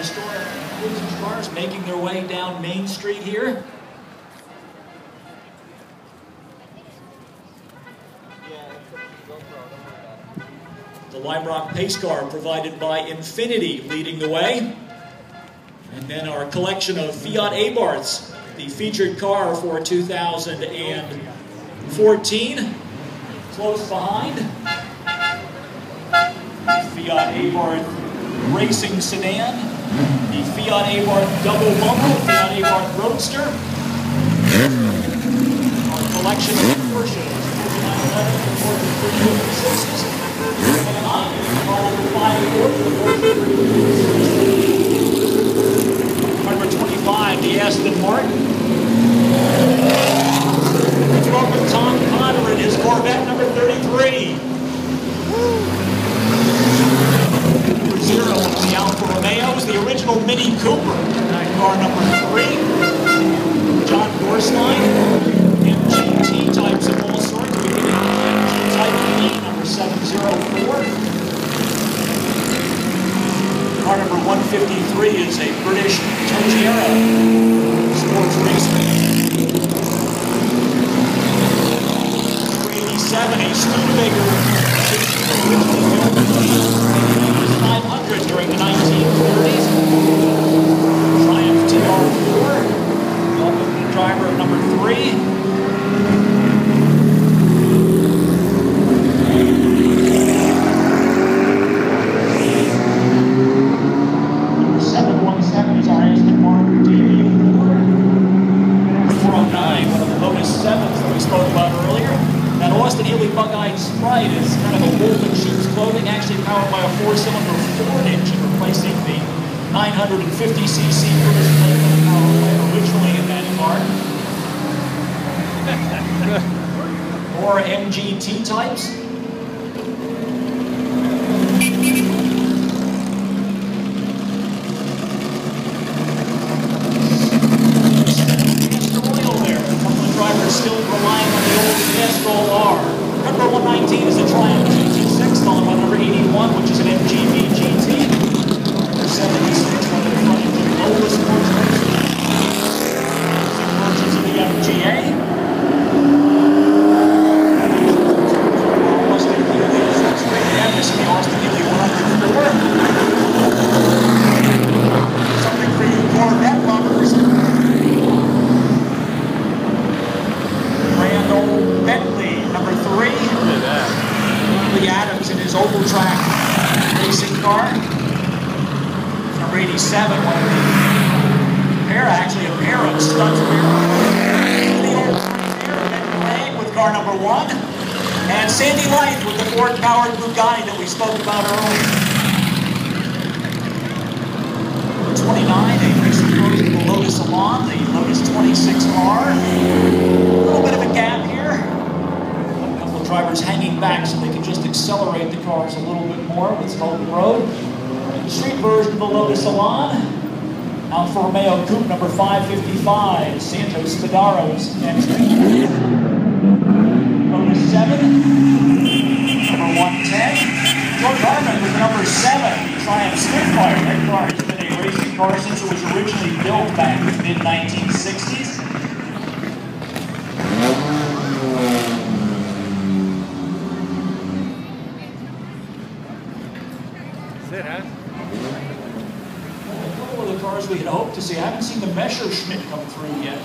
historic vintage cars making their way down Main Street here. The Lime Rock pace car provided by Infinity leading the way. And then our collection of Fiat Abarths, the featured car for 2014. Close behind, the Fiat Abarth Racing Sedan, the Fiat Abarth Double Bumper, Fiat Abarth Roadster, our collection of Porsches, 4911 and Porsche 356s, and behind all the 5 Number 25, the Aston Martin. Let's welcome Tom Potter in his Corvette number 33. Number 0 of the Alfa Romeos, the original Mini Cooper. Car number 3. John Gorsline, MGT types of all sorts. We get MG Type E, number 704. Car number 153 is a British Toggiera sports racer. 387, a Studebaker 500 during the 1940s. Triumph TR4. Welcome the driver of number 3. 717 is our Aston Martin DB4. 409, one of the Lotus 7s that we spoke about earlier. That Austin Healey Bug-Eyed Sprite is kind of a wolf in sheep's clothing, actually powered by a 4-cylinder Ford engine, replacing the 950cc British plate power plant originally in that car. More MGT types. Still relying on the old Castrol R. Number 119 is a Triumph GT6, followed by number 81, which is an MGB GT. Number 76, one of the front engine Lotus sports racers. Some versions of the MGA. Austin Healey is straight down. This is the Austin Healey 104. Something for you Corvette lovers. Bentley, number 3. Lee Adams in his oval track racing car. Number 87, one of the actually a pair of studs with car number 1. And Sandy Light with the Ford-powered Bugatti that we spoke about earlier. Number 29, a racing version of the Lotus Elan, the Lotus 26R. A little bit of a gap here. A couple of drivers hanging back so they can just accelerate the cars a little bit more with Smoking Road. The street version of the Lotus Elan. Alfa Romeo Coupe number 555. Santos Spadaro's entry. Lotus 7. Number 110. George Harmon with number 7. The Triumph Spitfire. That car has been a racing car since it was originally built back in the mid-1960s. Cars we had hoped to see. I haven't seen the Messerschmitt come through yet.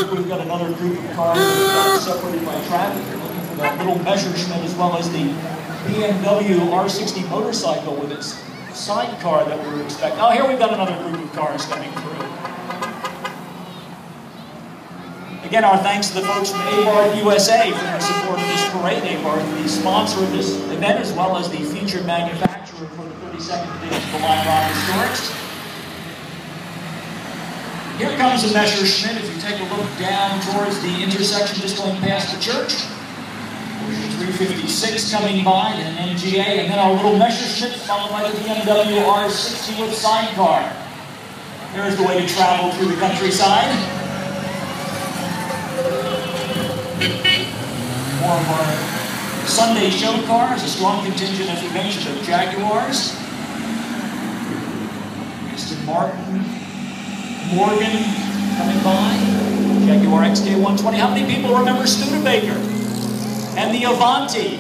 We've got another group of cars that are separated by traffic. We're looking for that little Messerschmitt as well as the BMW R60 motorcycle with its sidecar that we were expecting. Oh, here we've got another group of cars coming through. Again, our thanks to the folks from Abarth U.S.A. for their support of this parade. Abarth, the sponsor of this event, as well as the featured manufacturer for the 32nd edition of the Lime Rock Historics. Here comes a Messerschmitt. If you take a look down towards the intersection just going past the church, 356 coming by, and an MGA, and then our little Messerschmitt followed by the BMW R60 with sidecar. There's the way to travel through the countryside. More of our Sunday show cars, a strong contingent, as we mentioned, of Jaguars. Martin, Morgan coming by. Jaguar XK120. How many people remember Studebaker? And the Avanti.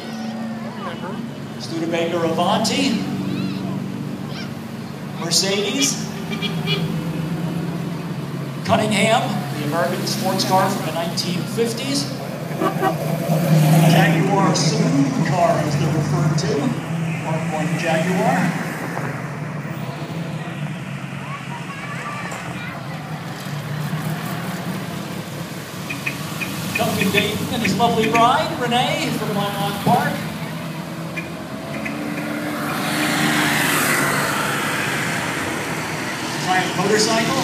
Studebaker Avanti. Mercedes. Cunningham, the American sports car from the 1950s. Jaguar saloon car, as they're referred to. Mark 1 Jaguar. Duncan Dayton and his lovely bride, Renee, from Lime Park. Triumph motorcycle.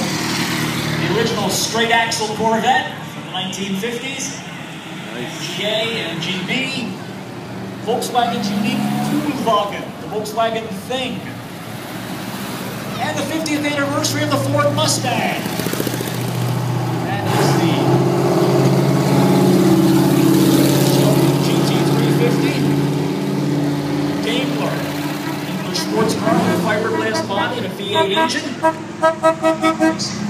The original straight axle Corvette from the 1950s. Nice. GA and GB. Volkswagen's unique Toolwagen, the Volkswagen Thing. And the 50th anniversary of the Ford Mustang. That is the GT350. Daimler, English sports car with a fiberglass body and a V8 engine.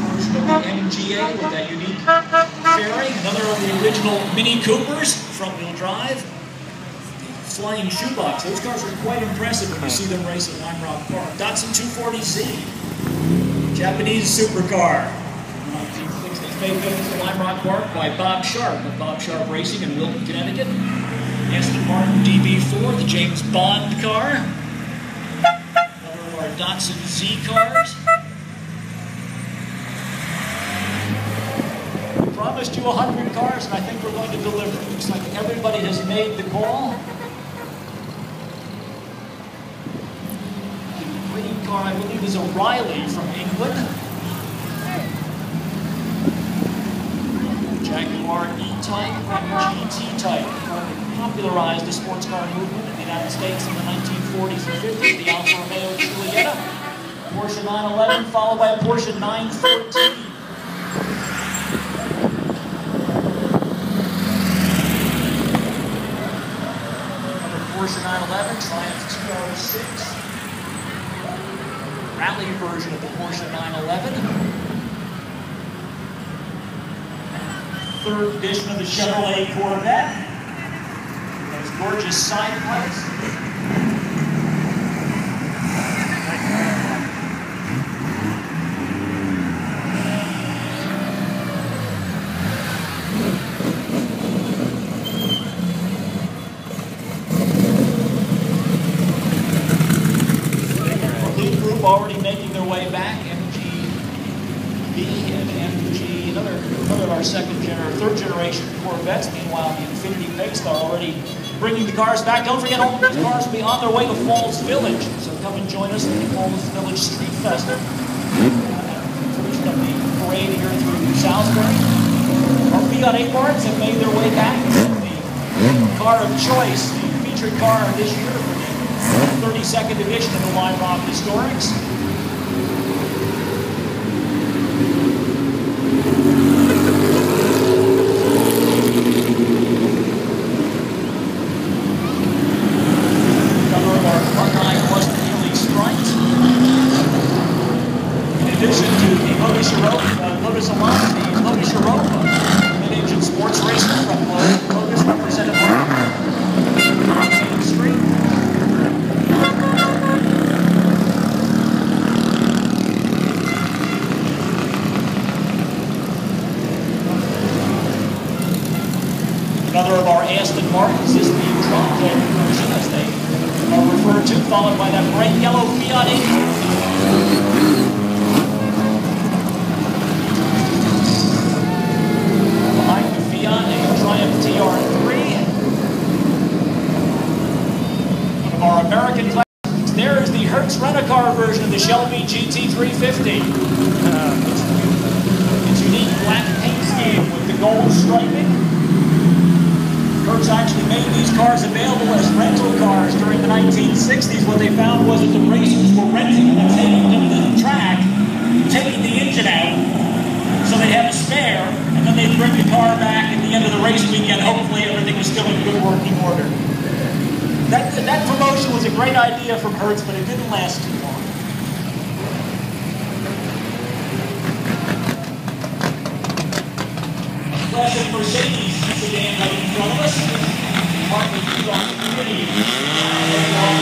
Version of the MGA with that unique fairing. Another of the original Mini Coopers, front-wheel drive. The Flying Shoebox. Those cars are quite impressive when you see them race at Lime Rock Park. Datsun 240Z. Japanese supercar. 1960s, May 5th to Lime Rock Park by Bob Sharp of Bob Sharp Racing in Wilton, Connecticut. Aston Martin DB4, the James Bond car. Another of our Datsun Z cars. Promised you 100 cars, and I think we're going to deliver. Looks like everybody has made the call. The green car, I believe, is a Riley from England. Jaguar E-Type and GT-Type popularized the sports car movement in the United States in the 1940s and 50s. The Alfa Romeo Giulietta, Porsche 911, followed by a Porsche 914. Porsche 911, Triumph TR6, rally version of the Porsche 911, third edition of the Chevrolet Corvette, those gorgeous side plates. Already making their way back, MGB and MG, another of our third generation Corvettes. Meanwhile, the Infiniti Pegstar already bringing the cars back. Don't forget, all of these cars will be on their way to Falls Village, so come and join us at the Falls Village Street Festival. Conclusion of the parade here through Salisbury. Our Fiat Abarths have made their way back. The car of choice, the featured car this year for the 32nd edition of the Lime Rock Historics. Another of our front-line plus-wheeling stripes. In addition to the Lotus Elan, the Lotus Europa, mid-engine sports racing from Lotus represented by Main Street. Another of our Aston Martins is the Tronco version, as they are referred to, followed by that bright yellow Fiat 850. Behind the Fiat, a Triumph TR3. One of our American classics. There is the Hertz Rent-A-Car version of the Shelby GT350. Its unique black paint scheme with the gold striping. Hertz actually made these cars available as rental cars during the 1960s. What they found was that the racers were renting them and taking them to the track, taking the engine out, so they had a spare, and then they'd bring the car back at the end of the race weekend. Hopefully everything was still in good working order. That promotion was a great idea from Hertz, but it didn't last too long. Classic Mercedes sedan right in front of us. Mark the on the community.